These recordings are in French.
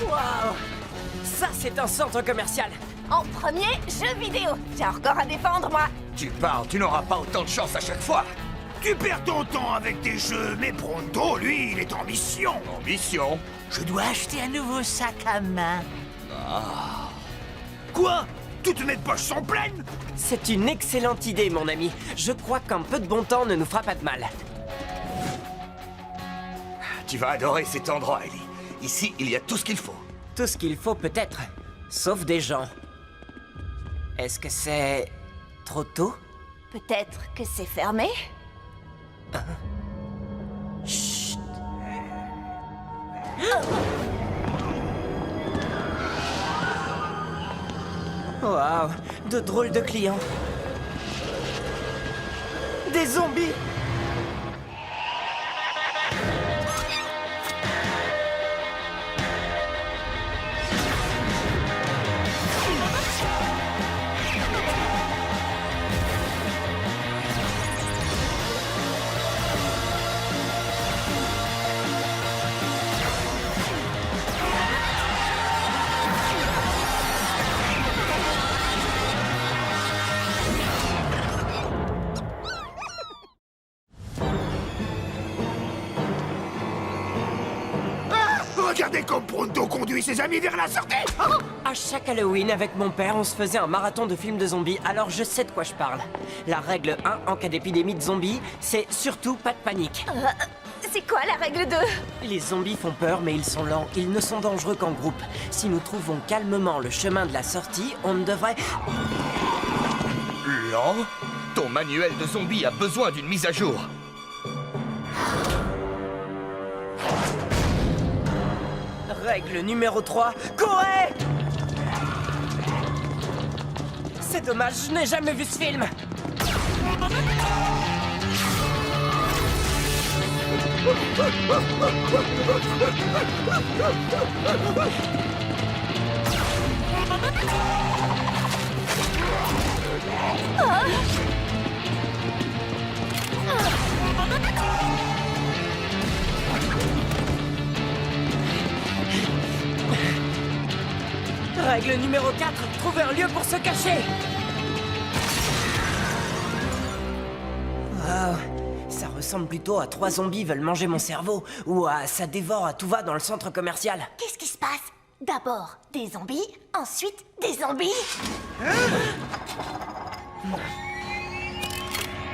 Waouh! Ça, c'est un centre commercial! En premier, jeu vidéo. J'ai un record à défendre, moi. Tu parles, tu n'auras pas autant de chance à chaque fois. Tu perds ton temps avec tes jeux, mais Pronto, lui, il est en mission. En mission? Je dois acheter un nouveau sac à main. Quoi? Toutes mes poches sont pleines? C'est une excellente idée, mon ami. Je crois qu'un peu de bon temps ne nous fera pas de mal. Tu vas adorer cet endroit, Ellie. Ici, il y a tout ce qu'il faut. Tout ce qu'il faut peut-être, sauf des gens. Est-ce que c'est trop tôt? Peut-être que c'est fermé. Chut. Waouh, de drôles de clients. Des zombies! Regardez comme Pronto conduit ses amis vers la sortie. À chaque Halloween, avec mon père, on se faisait un marathon de films de zombies, alors je sais de quoi je parle. La règle 1 en cas d'épidémie de zombies, c'est surtout pas de panique. C'est quoi la règle 2? Les zombies font peur, mais ils sont lents. Ils ne sont dangereux qu'en groupe. Si nous trouvons calmement le chemin de la sortie, on ne devrait... Lent? Ton manuel de zombie a besoin d'une mise à jour. Règle numéro 3, courez! C'est dommage, je n'ai jamais vu ce film. Règle numéro 4, trouver un lieu pour se cacher. Wow, ça ressemble plutôt à 3 zombies veulent manger mon cerveau, ou à ça dévore à tout va dans le centre commercial. Qu'est-ce qui se passe? D'abord des zombies, ensuite des zombies.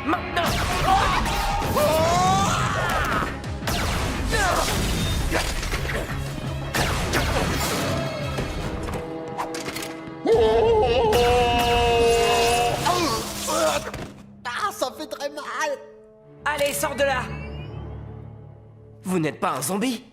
Maintenant! Ah, ça fait très mal. Allez, sors de là! Vous n'êtes pas un zombie?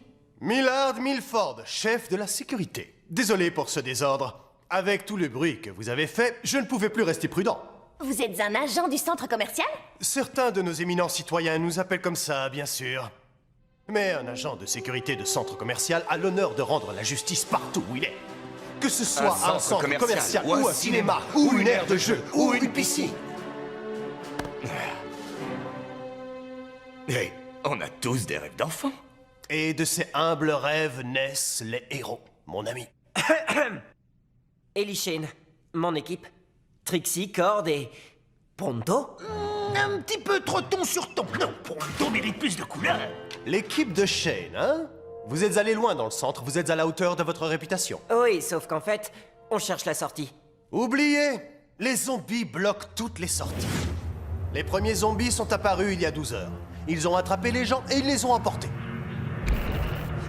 Millard Milford, chef de la sécurité. Désolé pour ce désordre. Avec tout le bruit que vous avez fait, je ne pouvais plus rester prudent. Vous êtes un agent du centre commercial? Certains de nos éminents citoyens nous appellent comme ça, bien sûr. Mais un agent de sécurité de centre commercial a l'honneur de rendre la justice partout où il est. Que ce soit un centre commercial ou un cinéma, ou une aire de jeu, ou une piscine. Hey, on a tous des rêves d'enfants. Et de ces humbles rêves naissent les héros, mon ami. Ellie Shane, mon équipe. Trixie, Cord et... Pronto? Un petit peu trop ton sur ton. Non, Pronto mérite plus de couleurs. L'équipe de Shane, hein? Vous êtes allé loin dans le centre, vous êtes à la hauteur de votre réputation. Oui, sauf qu'en fait, on cherche la sortie. Oubliez! Les zombies bloquent toutes les sorties. Les premiers zombies sont apparus il y a 12 heures. Ils ont attrapé les gens et ils les ont emportés.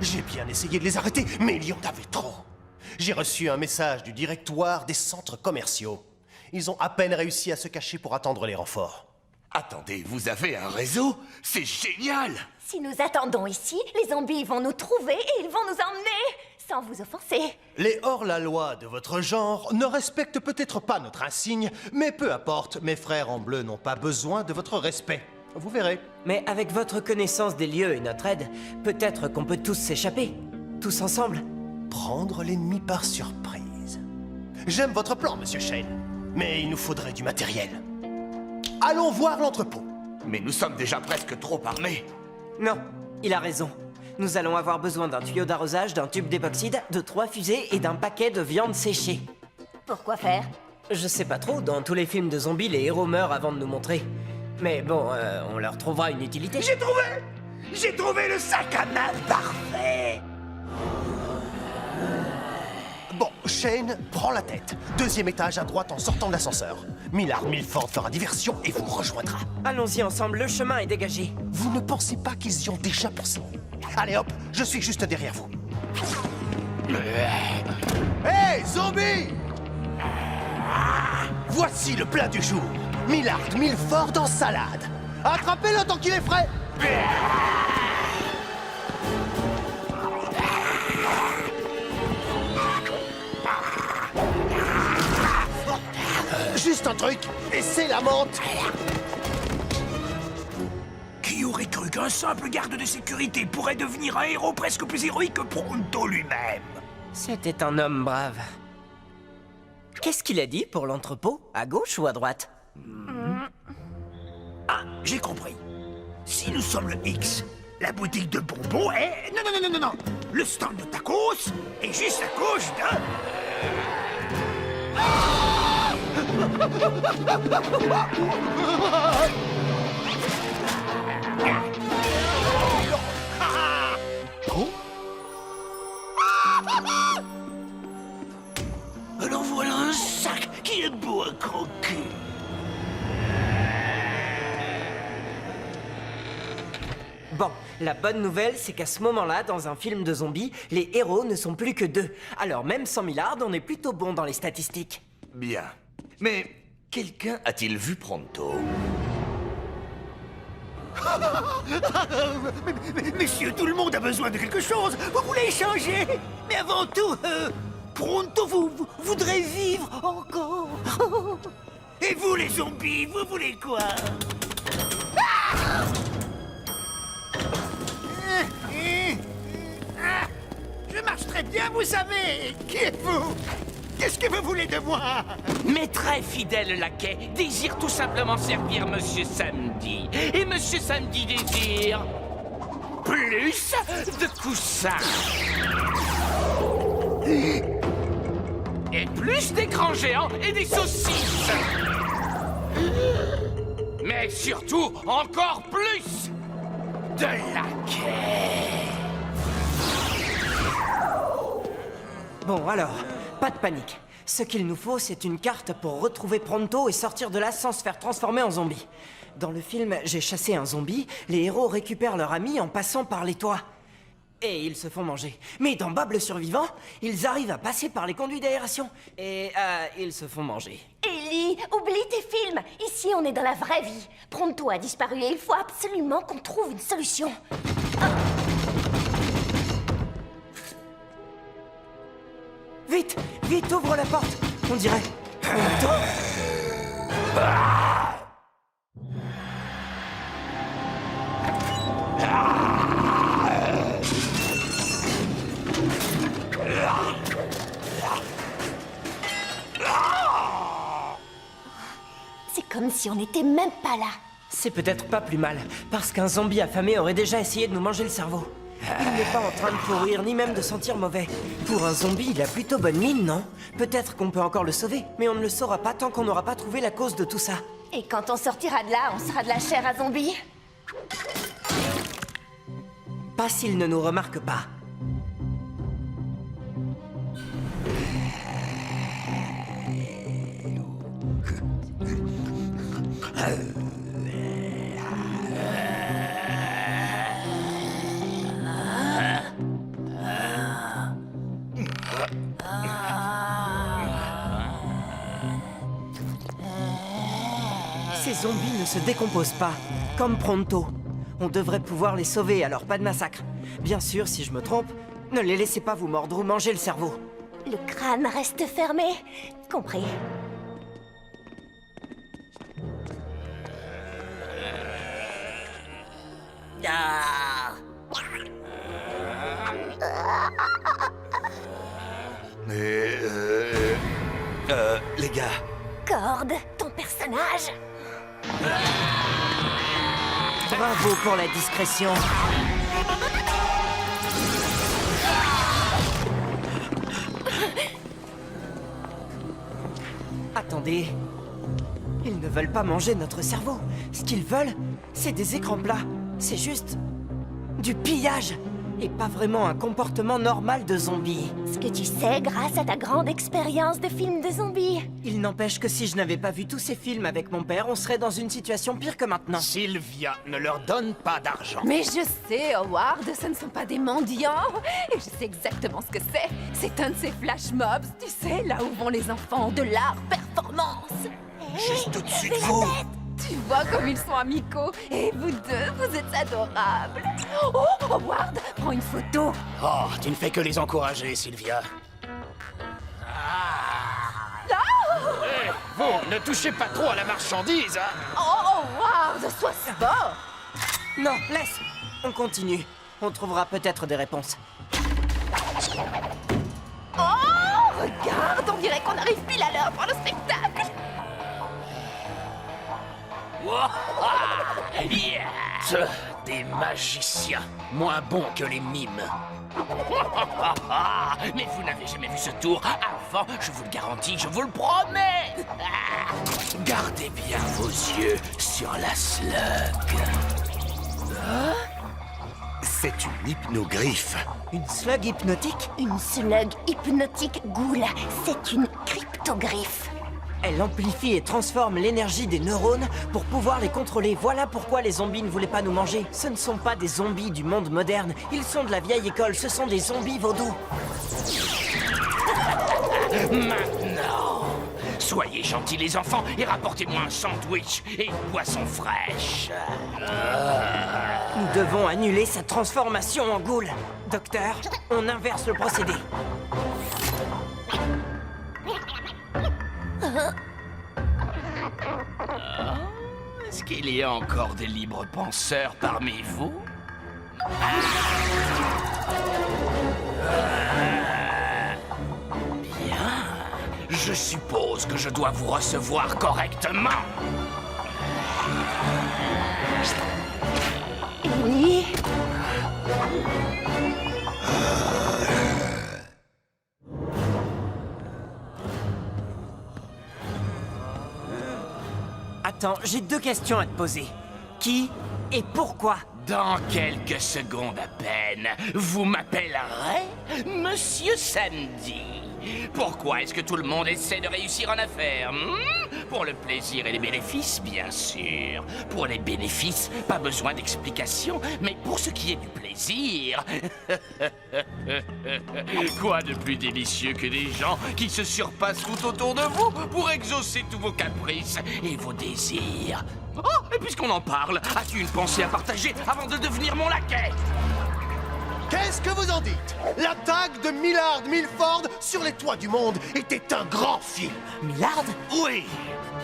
J'ai bien essayé de les arrêter, mais il y en avait trop. J'ai reçu un message du directoire des centres commerciaux. Ils ont à peine réussi à se cacher pour attendre les renforts. Attendez, vous avez un réseau? C'est génial! Si nous attendons ici, les zombies vont nous trouver et ils vont nous emmener, sans vous offenser. Les hors-la-loi de votre genre ne respectent peut-être pas notre insigne, mais peu importe, mes frères en bleu n'ont pas besoin de votre respect. Vous verrez. Mais avec votre connaissance des lieux et notre aide, peut-être qu'on peut tous s'échapper. Tous ensemble. Prendre l'ennemi par surprise. J'aime votre plan, monsieur Shane, mais il nous faudrait du matériel. Allons voir l'entrepôt. Mais nous sommes déjà presque trop armés. Non, il a raison. Nous allons avoir besoin d'un tuyau d'arrosage, d'un tube d'époxyde, de 3 fusées et d'un paquet de viande séchée. Pourquoi faire? Je sais pas trop, dans tous les films de zombies, les héros meurent avant de nous montrer. Mais bon, on leur trouvera une utilité. J'ai trouvé le sac à main parfait. Bon, Shane, prends la tête. 2e étage à droite en sortant de l'ascenseur. Millard Milford fera diversion et vous rejoindra. Allons-y ensemble, le chemin est dégagé. Vous ne pensez pas qu'ils y ont déjà pensé? Allez hop, je suis juste derrière vous. Hey, zombie! Voici le plat du jour. Millard Milford en salade. Attrapez-le tant qu'il est frais. Juste un truc, et c'est la menthe. Qui aurait cru qu'un simple garde de sécurité pourrait devenir un héros presque plus héroïque que Pronto lui-même? C'était un homme brave. Qu'est-ce qu'il a dit pour l'entrepôt? À gauche ou à droite? Ah, j'ai compris. Si nous sommes le X, la boutique de bonbons est... Non. Le stand de tacos est juste à gauche de... Alors voilà un sac qui est beau à croquer. Bon, la bonne nouvelle, c'est qu'à ce moment-là, dans un film de zombies, les héros ne sont plus que 2. Alors même sans Millard, on est plutôt bon dans les statistiques. Bien. Mais quelqu'un a-t-il vu Pronto? Messieurs, tout le monde a besoin de quelque chose. Vous voulez échanger? Mais avant tout, Pronto, vous voudrez vivre encore. Et vous, les zombies, vous voulez quoi? Je marche très bien, vous savez. Qui êtes-vous? Qu'est-ce que vous voulez de moi? Mes très fidèles laquais désirent tout simplement servir Monsieur Samedi. Et Monsieur Samedi désire... plus de coussins. Et plus d'écrans géants et des saucisses. Mais surtout, encore plus de laquais. Bon, alors, pas de panique. Ce qu'il nous faut, c'est une carte pour retrouver Pronto et sortir de là sans se faire transformer en zombie. Dans le film J'ai chassé un zombie, les héros récupèrent leur ami en passant par les toits. Et ils se font manger. Mais dans Bob le survivant, ils arrivent à passer par les conduits d'aération. Et ils se font manger. Ellie, oublie tes films. Ici, on est dans la vraie vie. Pronto a disparu et il faut absolument qu'on trouve une solution. Vite, vite, ouvre la porte. On dirait... Pronto. C'est comme si on n'était même pas là. C'est peut-être pas plus mal, parce qu'un zombie affamé aurait déjà essayé de nous manger le cerveau. Il n'est pas en train de pourrir, ni même de sentir mauvais. Pour un zombie, il a plutôt bonne mine, non? Peut-être qu'on peut encore le sauver, mais on ne le saura pas tant qu'on n'aura pas trouvé la cause de tout ça. Et quand on sortira de là, on sera de la chair à zombie. Pas s'il ne nous remarque pas. Ces zombies ne se décomposent pas, comme Pronto. On devrait pouvoir les sauver, alors pas de massacre. Bien sûr, si je me trompe, ne les laissez pas vous mordre ou manger le cerveau. Le crâne reste fermé. Compris. Mais... les gars... Cord, ton personnage. Bravo pour la discrétion. Attendez. Ils ne veulent pas manger notre cerveau. Ce qu'ils veulent, c'est des écrans plats. C'est juste du pillage. Et pas vraiment un comportement normal de zombie. Ce que tu sais grâce à ta grande expérience de film de zombies. Il n'empêche que si je n'avais pas vu tous ces films avec mon père, on serait dans une situation pire que maintenant. Sylvia, ne leur donne pas d'argent. Mais je sais, Howard, ce ne sont pas des mendiants. Et je sais exactement ce que c'est. C'est un de ces flash mobs, tu sais, là où vont les enfants de l'art performance. Juste au-dessus de vous. Tu vois comme ils sont amicaux. Et vous deux, vous êtes adorables. Oh, Howard, prends une photo. Oh, tu ne fais que les encourager, Sylvia. Vous, ne touchez pas trop à la marchandise, hein. Oh, Howard, sois sport. Non, laisse. On continue. On trouvera peut-être des réponses. Oh, regarde, on dirait qu'on arrive pile à l'heure pour le spectacle. Yeah. Des magiciens, moins bons que les mimes. Mais vous n'avez jamais vu ce tour avant, je vous le garantis, je vous le promets. Gardez bien vos yeux sur la slug. C'est une hypnogriffe. Une slug hypnotique? Une slug hypnotique ghoul, c'est une cryptogriffe. Elle amplifie et transforme l'énergie des neurones pour pouvoir les contrôler. Voilà pourquoi les zombies ne voulaient pas nous manger. Ce ne sont pas des zombies du monde moderne. Ils sont de la vieille école. Ce sont des zombies vaudous. Maintenant, soyez gentils les enfants et rapportez-moi un sandwich et une boisson fraîche. Nous devons annuler sa transformation en ghoul. Docteur, on inverse le procédé. Est-ce qu'il y a encore des libres penseurs parmi vous? Bien. Je suppose que je dois vous recevoir correctement. Oui. Attends, j'ai 2 questions à te poser. Qui et pourquoi? Dans quelques secondes à peine, vous m'appellerez Monsieur Samedi. Pourquoi est-ce que tout le monde essaie de réussir en affaires? Pour le plaisir et les bénéfices, bien sûr. Pour les bénéfices, pas besoin d'explication, mais pour ce qui est du plaisir... Quoi de plus délicieux que des gens qui se surpassent tout autour de vous pour exaucer tous vos caprices et vos désirs? Oh, et puisqu'on en parle, as-tu une pensée à partager avant de devenir mon laquais? Qu'est-ce que vous en dites? L'attaque de Millard Milford sur les toits du monde était un grand film. Millard? Oui.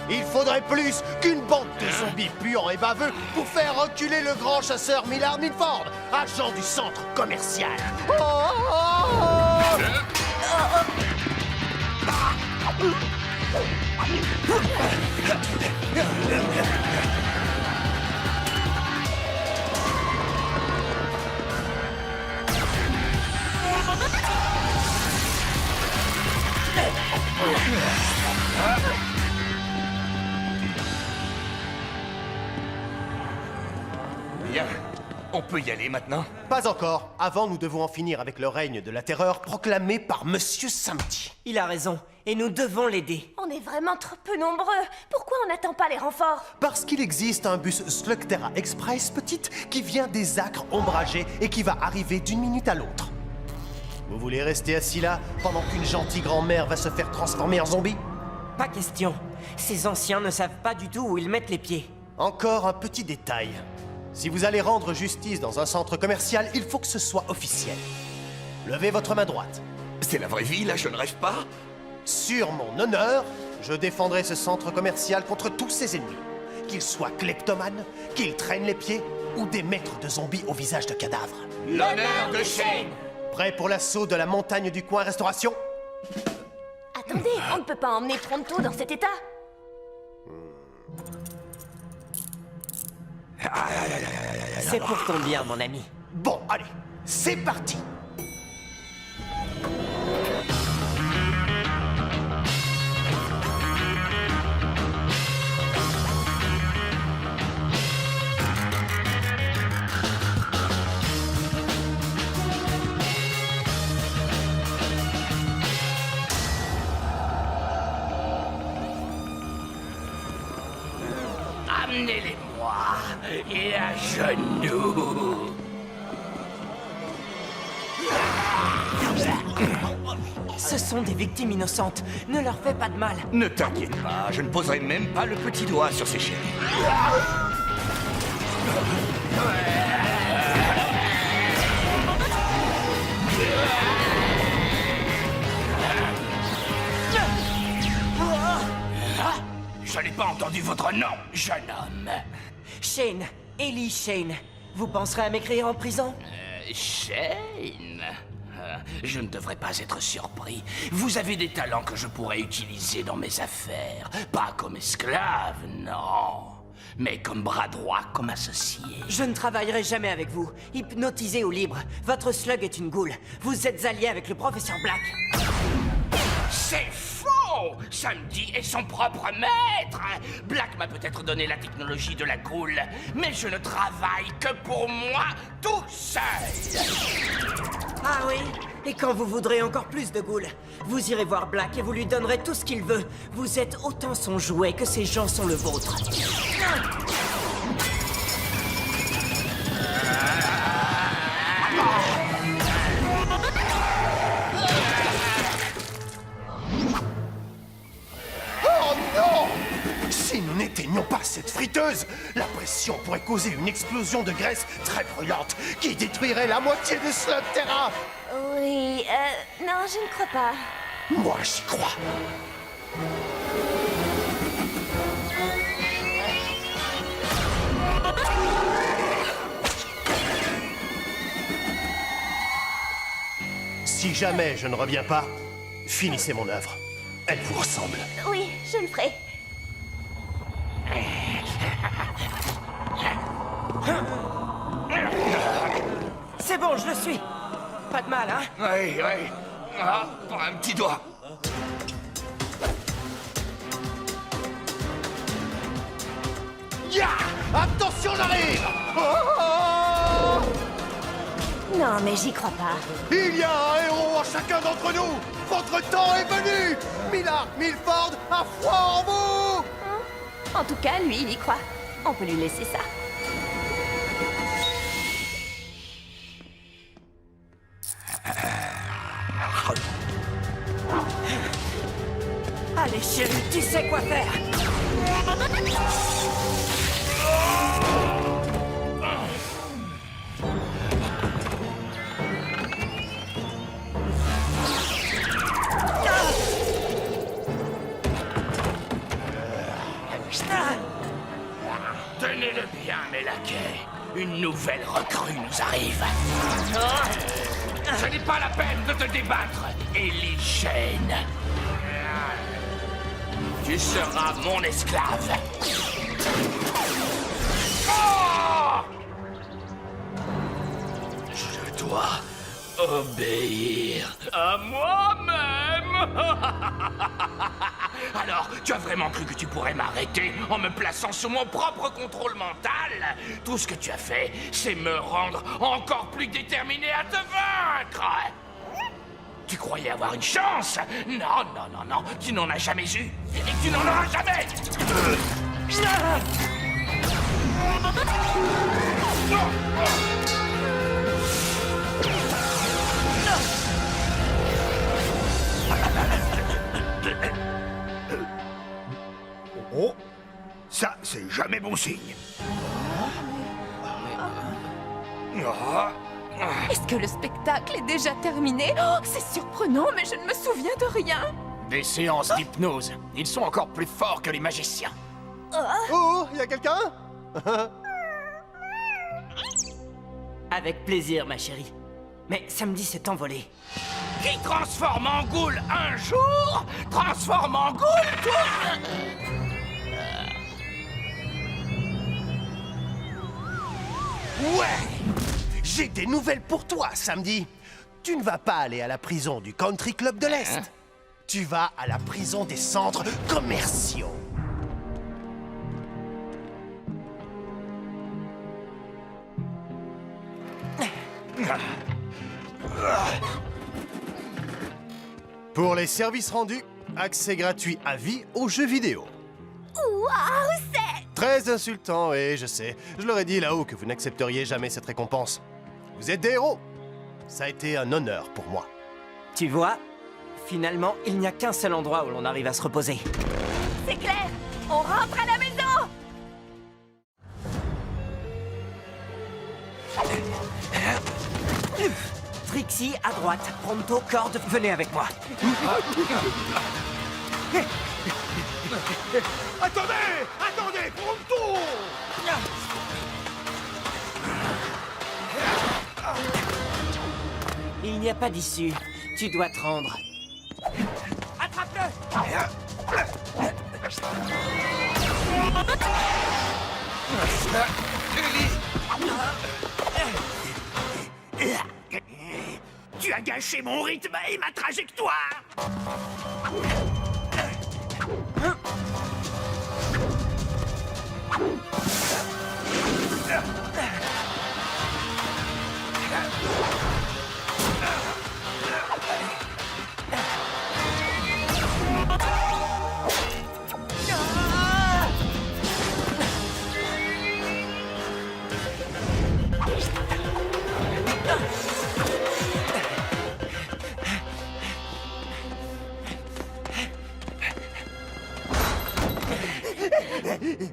Il faudrait plus qu'une bande de zombies puants et baveux pour faire reculer le grand chasseur Millard Milford, agent du centre commercial. Bien. On peut y aller maintenant? Pas encore. Avant, nous devons en finir avec le règne de la terreur proclamé par Monsieur Samedi. Il a raison. Et nous devons l'aider. On est vraiment trop peu nombreux. Pourquoi on n'attend pas les renforts? Parce qu'il existe un bus Slugterra Express, petite, qui vient des acres ombragés et qui va arriver d'une minute à l'autre. Vous voulez rester assis là pendant qu'une gentille grand-mère va se faire transformer en zombie? Pas question. Ces anciens ne savent pas du tout où ils mettent les pieds. Encore un petit détail. Si vous allez rendre justice dans un centre commercial, il faut que ce soit officiel. Levez votre main droite. C'est la vraie vie, là, je ne rêve pas? Sur mon honneur, je défendrai ce centre commercial contre tous ses ennemis. Qu'ils soient kleptomanes, qu'ils traînent les pieds, ou des maîtres de zombies au visage de cadavres. L'honneur de Shane! Prêt pour l'assaut de la montagne du coin restauration? Attendez, on ne peut pas emmener Pronto dans cet état. C'est pour ton bien, mon ami. Bon, allez, c'est parti! et à genoux. Ce sont des victimes innocentes. Ne leur fais pas de mal. Ne t'inquiète pas, je ne poserai même pas le petit doigt sur ces chéris. Je n'ai pas entendu votre nom, jeune homme. Shane, Ellie Shane. Vous penserez à m'écrire en prison? Shane? Je ne devrais pas être surpris. Vous avez des talents que je pourrais utiliser dans mes affaires. Pas comme esclave, non. Mais comme bras droit, comme associé. Je ne travaillerai jamais avec vous. Hypnotisé ou libre, votre slug est une goule. Vous êtes allié avec le professeur Black. C'est faux! Samedi est son propre maître! Black m'a peut-être donné la technologie de la goule, mais je ne travaille que pour moi, tout seul! Ah oui? Et quand vous voudrez encore plus de goules, vous irez voir Black et vous lui donnerez tout ce qu'il veut. Vous êtes autant son jouet que ces gens sont le vôtre. Oh non! Si nous n'éteignions pas cette friteuse, la pression pourrait causer une explosion de graisse très brûlante qui détruirait la moitié de Slug Terra. Oui, non, je ne crois pas. Moi, j'y crois. Si jamais je ne reviens pas, finissez mon œuvre. Elle vous ressemble. Oui, je le ferai. C'est bon, je le suis. Pas de mal, hein? Oui, oui. Ah, pour un petit doigt. Ya! Attention, j'arrive! Oh! Non, mais j'y crois pas. Il y a un héros en chacun d'entre nous! Votre temps est venu! Millard, Milford, à foi en vous! En tout cas, lui, il y croit. On peut lui laisser ça. Allez, chérie, tu sais quoi faire. Tenez-le bien, mes laquais. Une nouvelle recrue nous arrive. Ce n'est pas la peine de te débattre, Ellie Shane. Tu seras mon esclave. Oh! Je dois obéir à moi-même. Alors, tu as vraiment cru que tu pourrais m'arrêter en me plaçant sous mon propre contrôle mental? Tout ce que tu as fait, c'est me rendre encore plus déterminé à te vaincre. Tu croyais avoir une chance? Non, non, non, non, tu n'en as jamais eu. Et tu n'en auras jamais. Oh, ça, c'est jamais bon signe. Est-ce que le spectacle est déjà terminé? Oh, c'est surprenant, mais je ne me souviens de rien. Des séances d'hypnose. Ils sont encore plus forts que les magiciens. Oh, y a quelqu'un? Avec plaisir, ma chérie. Mais samedi s'est envolé. Qui transforme en goule un jour, transforme en goule tout. Ouais! J'ai des nouvelles pour toi, samedi. Tu ne vas pas aller à la prison du Country Club de l'Est. Tu vas à la prison des centres commerciaux. Pour les services rendus, accès gratuit à vie aux jeux vidéo. Waouh, c'est... Très insultant, et je sais. Je leur ai dit là-haut que vous n'accepteriez jamais cette récompense. Vous êtes des héros. Ça a été un honneur pour moi. Tu vois, finalement, il n'y a qu'un seul endroit où l'on arrive à se reposer. C'est clair. On rentre à la maison. Trixie, à droite. Pronto, Corde, venez avec moi. Attendez! Attendez! Pronto! Il n'y a pas d'issue. Tu dois te rendre. Tu as gâché mon rythme et ma trajectoire!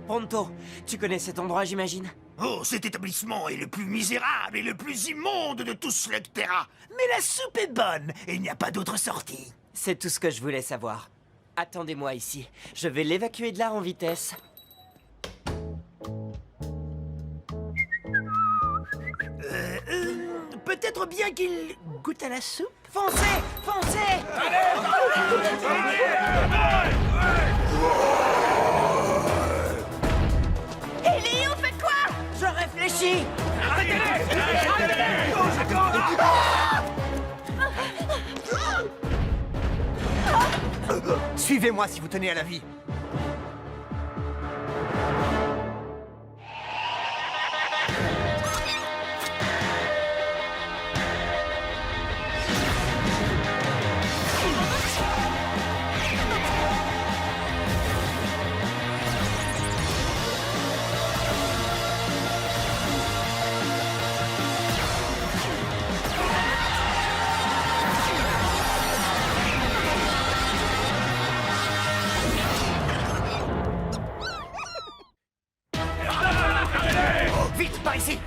Pronto, tu connais cet endroit, j'imagine? Oh, cet établissement est le plus misérable et le plus immonde de tout Slugterra. Mais la soupe est bonne et il n'y a pas d'autre sortie. C'est tout ce que je voulais savoir. Attendez-moi ici. Je vais l'évacuer de là en vitesse. Peut-être bien qu'il goûte à la soupe. Foncez! Foncez! Ellie, on fait quoi? Je réfléchis! Suivez-moi si vous tenez à la vie. Vite, par ici!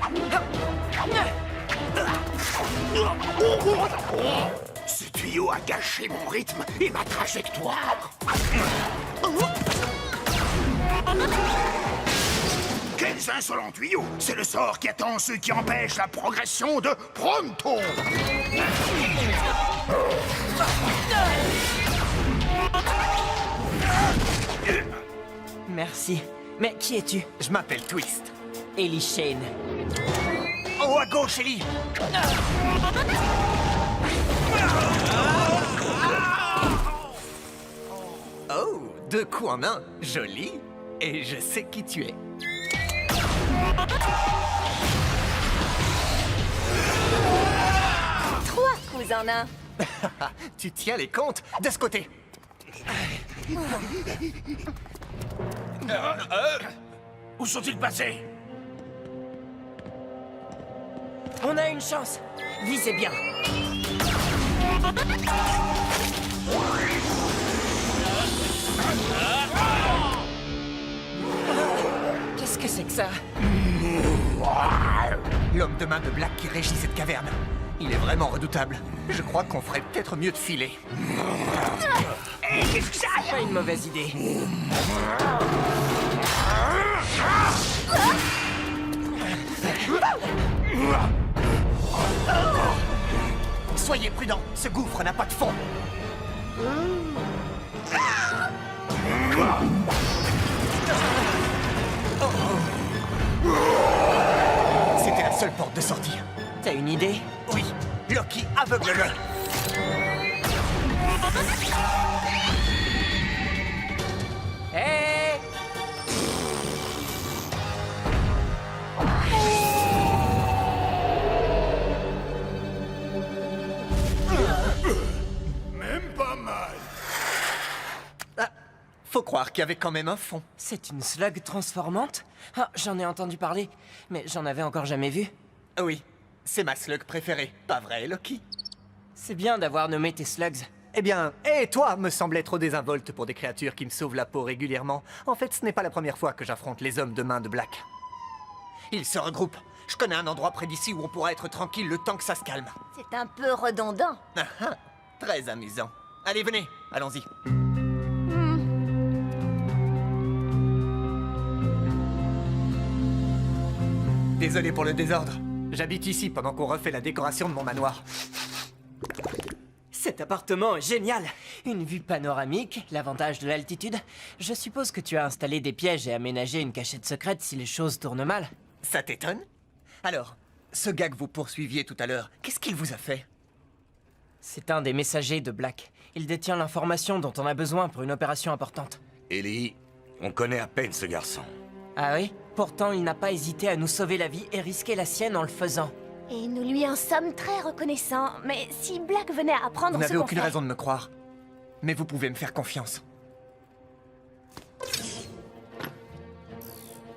Ce tuyau a gâché mon rythme et ma trajectoire. Quels insolents tuyaux! C'est le sort qui attend ceux qui empêchent la progression de Pronto! Merci. Mais qui es-tu? Je m'appelle Twist. Ellie Shane. En haut à gauche, Ellie! Oh, deux coups en un, joli. Et je sais qui tu es. Trois coups en un. Tu tiens les comptes de ce côté. Où sont-ils passés? On a une chance. Visez bien. Qu'est-ce que c'est que ça? L'homme de main de Black qui régit cette caverne. Il est vraiment redoutable. Je crois qu'on ferait peut-être mieux de filer. C'est pas une mauvaise idée. Soyez prudents, ce gouffre n'a pas de fond. C'était la seule porte de sortie. T'as une idée? Oui, Loki, aveugle-le. Hé! Même pas mal. Ah, faut croire croire qu'il y avait quand même un fond. C'est une slug transformante? Ah, j'en ai entendu parler, mais j'en avais encore jamais vu. Oui, c'est ma slug préférée. Pas vrai, Loki? C'est bien d'avoir nommé tes slugs. Eh bien, et toi me semblais trop désinvolte pour des créatures qui me sauvent la peau régulièrement. En fait, ce n'est pas la première fois que j'affronte les hommes de main de Black. Ils se regroupent. Je connais un endroit près d'ici où on pourra être tranquille le temps que ça se calme. C'est un peu redondant. Ah ah, très amusant. Allez, venez, allons-y. Désolé pour le désordre. J'habite ici pendant qu'on refait la décoration de mon manoir. Cet appartement est génial! Une vue panoramique, l'avantage de l'altitude. Je suppose que tu as installé des pièges et aménagé une cachette secrète si les choses tournent mal. Ça t'étonne? Alors, ce gars que vous poursuiviez tout à l'heure, qu'est-ce qu'il vous a fait? C'est un des messagers de Black. Il détient l'information dont on a besoin pour une opération importante. Ellie, on connaît à peine ce garçon. Ah oui? Pourtant, il n'a pas hésité à nous sauver la vie et risquer la sienne en le faisant. Et nous lui en sommes très reconnaissants. Mais si Black venait à apprendre Vous ce n'avez qu'on aucune fait... raison de me croire. Mais vous pouvez me faire confiance.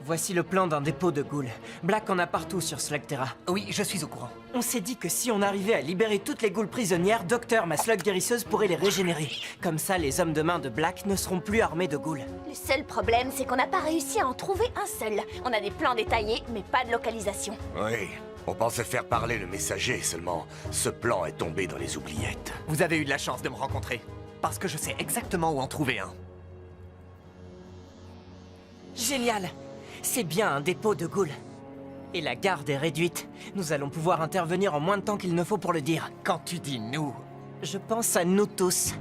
Voici le plan d'un dépôt de ghouls. Black en a partout sur Slugterra. Oui, je suis au courant. On s'est dit que si on arrivait à libérer toutes les ghouls prisonnières, Docteur, ma slug guérisseuse, pourrait les régénérer. Comme ça, les hommes de main de Black ne seront plus armés de ghouls. Le seul problème, c'est qu'on n'a pas réussi à en trouver un seul. On a des plans détaillés, mais pas de localisation. Oui, on pensait faire parler le messager, seulement ce plan est tombé dans les oubliettes. Vous avez eu de la chance de me rencontrer. Parce que je sais exactement où en trouver un. Génial! C'est bien un dépôt de ghouls. Et la garde est réduite. Nous allons pouvoir intervenir en moins de temps qu'il ne faut pour le dire. Quand tu dis nous... Je pense à nous tous.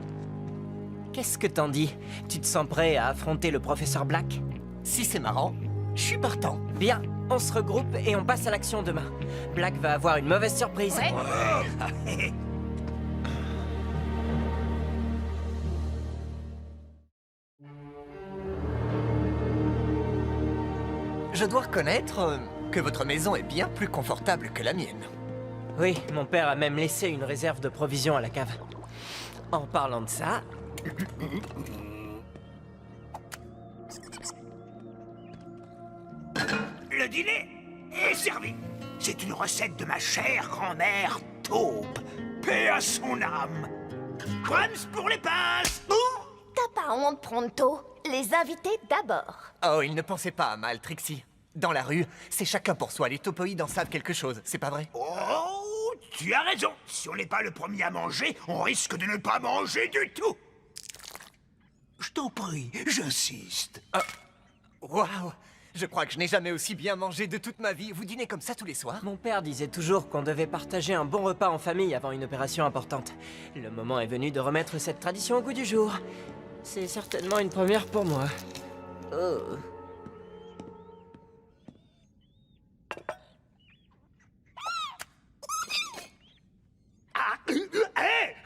Qu'est-ce que t'en dis? Tu te sens prêt à affronter le professeur Black? Si c'est marrant, je suis partant. Bien, on se regroupe et on passe à l'action demain. Black va avoir une mauvaise surprise. Ouais. Je dois reconnaître que votre maison est bien plus confortable que la mienne. Oui, mon père a même laissé une réserve de provisions à la cave. En parlant de ça... Le dîner est servi. C'est une recette de ma chère grand-mère Taupe. Paix à son âme. Crumbs pour les pinces. T'as pas honte, Pronto? Les invités d'abord. Oh, il ne pensait pas à mal, Trixie. Dans la rue, c'est chacun pour soi. Les topoïdes en savent quelque chose, c'est pas vrai? Oh, tu as raison. Si on n'est pas le premier à manger, on risque de ne pas manger du tout. Je t'en prie, j'insiste. Waouh! Je crois que je n'ai jamais aussi bien mangé de toute ma vie. Vous dînez comme ça tous les soirs? Mon père disait toujours qu'on devait partager un bon repas en famille avant une opération importante. Le moment est venu de remettre cette tradition au goût du jour. C'est certainement une première pour moi. Oh.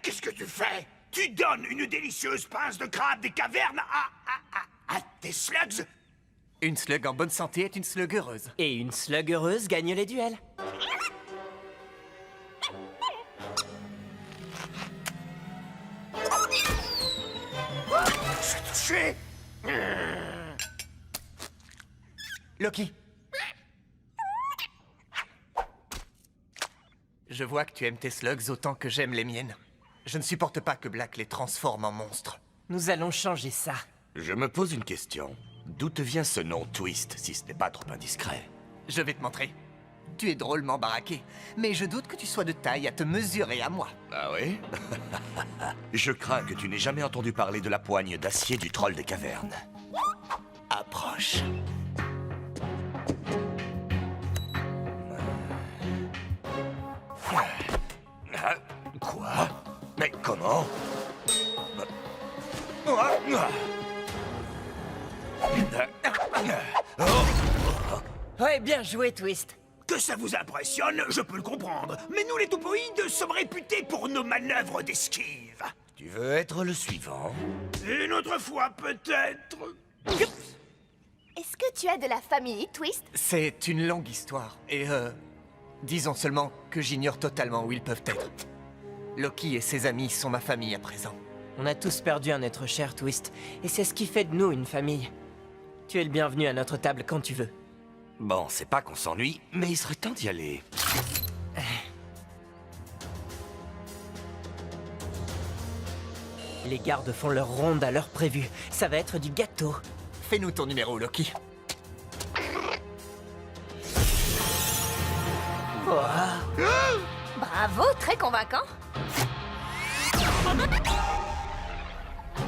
Qu'est-ce que tu fais? Tu donnes une délicieuse pince de crabe des cavernes à tes slugs? Une slug en bonne santé est une slug heureuse. Et une slug heureuse gagne les duels. J'ai touché. Loki. Je vois que tu aimes tes slugs autant que j'aime les miennes. Je ne supporte pas que Black les transforme en monstres. Nous allons changer ça. Je me pose une question. D'où te vient ce nom Twist, si ce n'est pas trop indiscret? Je vais te montrer. Tu es drôlement baraqué, mais je doute que tu sois de taille à te mesurer à moi. Ah oui? Je crains que tu n'aies jamais entendu parler de la poigne d'acier du troll des cavernes. Approche. Quoi? Mais comment? Ouais, bien joué, Twist. Que ça vous impressionne, je peux le comprendre. Mais nous, les topoïdes, sommes réputés pour nos manœuvres d'esquive. Tu veux être le suivant? Une autre fois, peut-être. Est-ce que tu as de la famille, Twist? C'est une longue histoire, et disons seulement que j'ignore totalement où ils peuvent être. Loki et ses amis sont ma famille à présent. On a tous perdu un être cher, Twist, et c'est ce qui fait de nous une famille. Tu es le bienvenu à notre table quand tu veux. Bon, c'est pas qu'on s'ennuie, mais il serait temps d'y aller. Les gardes font leur ronde à l'heure prévue. Ça va être du gâteau. Fais-nous ton numéro, Loki. Bravo, très convaincant.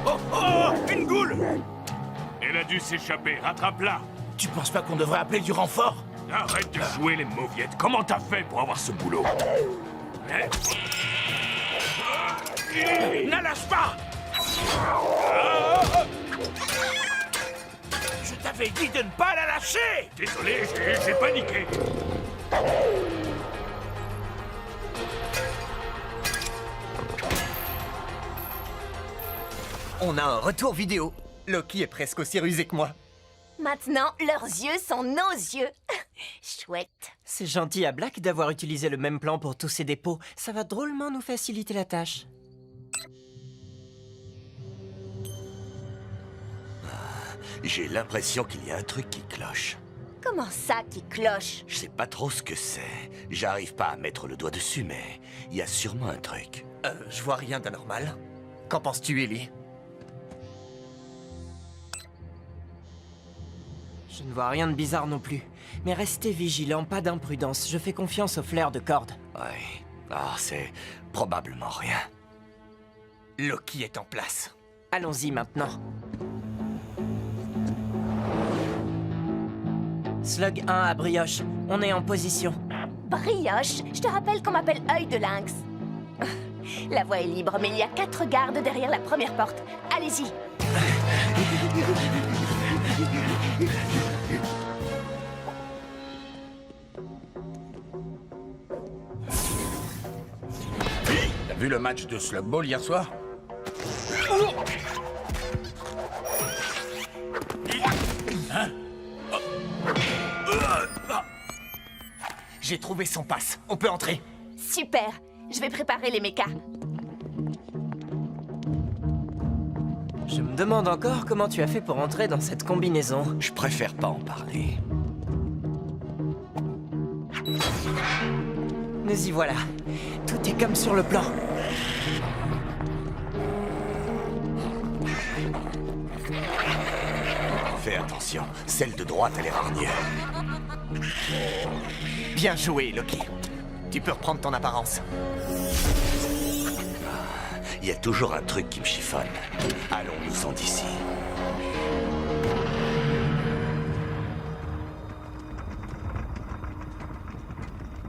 Oh, oh, une goule! Elle a dû s'échapper, rattrape-la! Tu penses pas qu'on devrait appeler du renfort? Arrête de jouer les mauviettes. Comment t'as fait pour avoir ce boulot? Ne lâche pas! Je t'avais dit de ne pas la lâcher! Désolé, j'ai paniqué. On a un retour vidéo. Loki est presque aussi rusé que moi. Maintenant, leurs yeux sont nos yeux. Chouette. C'est gentil à Black d'avoir utilisé le même plan pour tous ses dépôts. Ça va drôlement nous faciliter la tâche. J'ai l'impression qu'il y a un truc qui cloche. Comment ça qui cloche? Je sais pas trop ce que c'est. J'arrive pas à mettre le doigt dessus, mais il y a sûrement un truc. Je vois rien d'anormal. Qu'en penses-tu, Ellie? Je ne vois rien de bizarre non plus. Mais restez vigilants, pas d'imprudence. Je fais confiance au flair de Cord. Ouais. Ah, c'est probablement rien. Loki est en place. Allons-y maintenant. Slug 1 à Brioche. On est en position. Brioche, je te rappelle qu'on m'appelle Œil de Lynx. La voie est libre, mais il y a 4 gardes derrière la première porte. Allez-y. T'as vu le match de Slug Ball hier soir? J'ai trouvé son passe. On peut entrer. Super. Je vais préparer les mechas. Je me demande encore comment tu as fait pour entrer dans cette combinaison. Je préfère pas en parler. Nous y voilà. Tout est comme sur le plan. Fais attention, celle de droite a l'air hargneux. Bien joué, Loki. Tu peux reprendre ton apparence. Il y a toujours un truc qui me chiffonne. Allons-nous-en d'ici.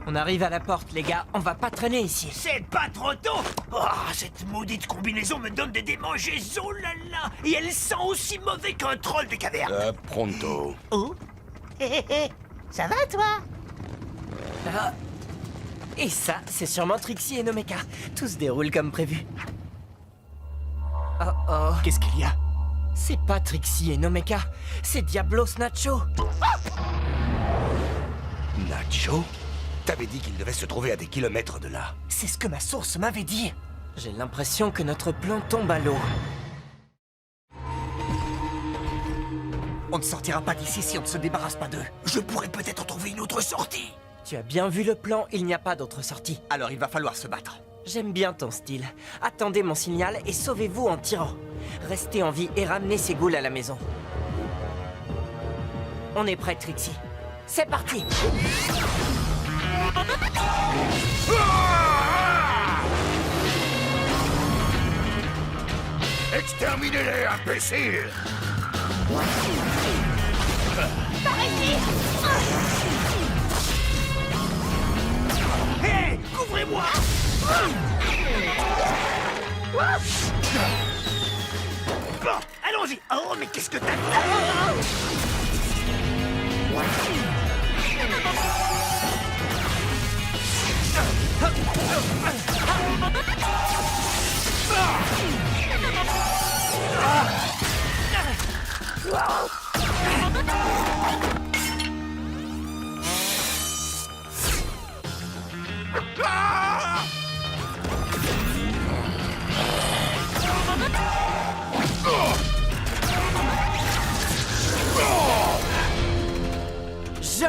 On arrive à la porte, les gars. On va pas traîner ici. C'est pas trop tôt. Oh, cette maudite combinaison me donne des démangeaisons, là là. Et elle sent aussi mauvais qu'un troll des cavernes. Pronto. Oh. Hé hé hé. Ça va, toi? Ah. Et ça, c'est sûrement Trixie et Nomeka. Tout se déroule comme prévu. Oh oh. Qu'est-ce qu'il y a? C'est pas Trixie et Nomeka. C'est Diablos Nacho. Nacho? T'avais dit qu'il devait se trouver à des kilomètres de là. C'est ce que ma source m'avait dit. J'ai l'impression que notre plan tombe à l'eau. On ne sortira pas d'ici si on ne se débarrasse pas d'eux. Je pourrais peut-être trouver une autre sortie. Tu as bien vu le plan, il n'y a pas d'autre sortie. Alors il va falloir se battre. J'aime bien ton style. Attendez mon signal et sauvez-vous en tirant. Restez en vie et ramenez ces ghouls à la maison. On est prêt, Trixie. C'est parti! Exterminez-les, imbéciles! Par ici! Hé, couvrez-moi. Bon, allons-y. Oh, mais qu'est-ce que t'as...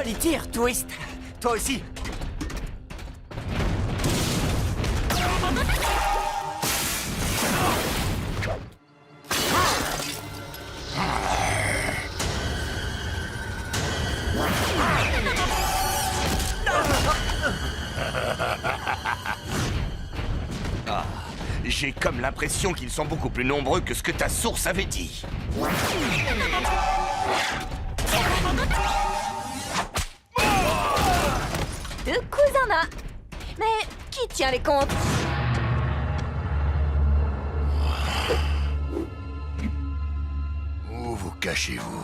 Joli tir, Twist. Toi aussi. J'ai comme l'impression qu'ils sont beaucoup plus nombreux que ce que ta source avait dit. Deux coups en un. Mais qui tient les comptes? Où vous cachez-vous?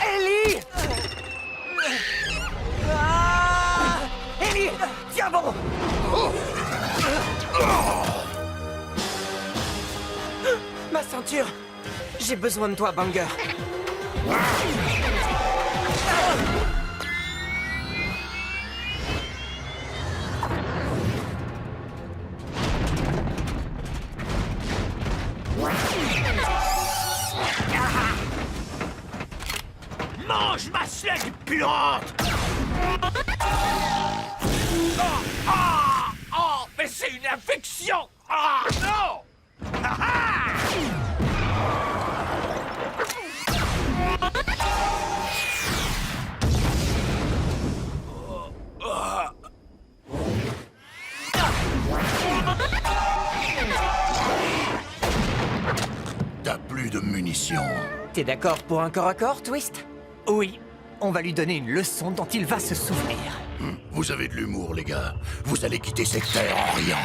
Ellie! Ellie! Tiens bon! Ma ceinture! J'ai besoin de toi, Banger. Mange ma slug puante! Oh, mais c'est une infection! Ah, non! T'as plus de munitions. T'es d'accord pour un corps à corps, Twist? Oui, on va lui donner une leçon dont il va se souvenir. Vous avez de l'humour, les gars. Vous allez quitter cette terre en riant.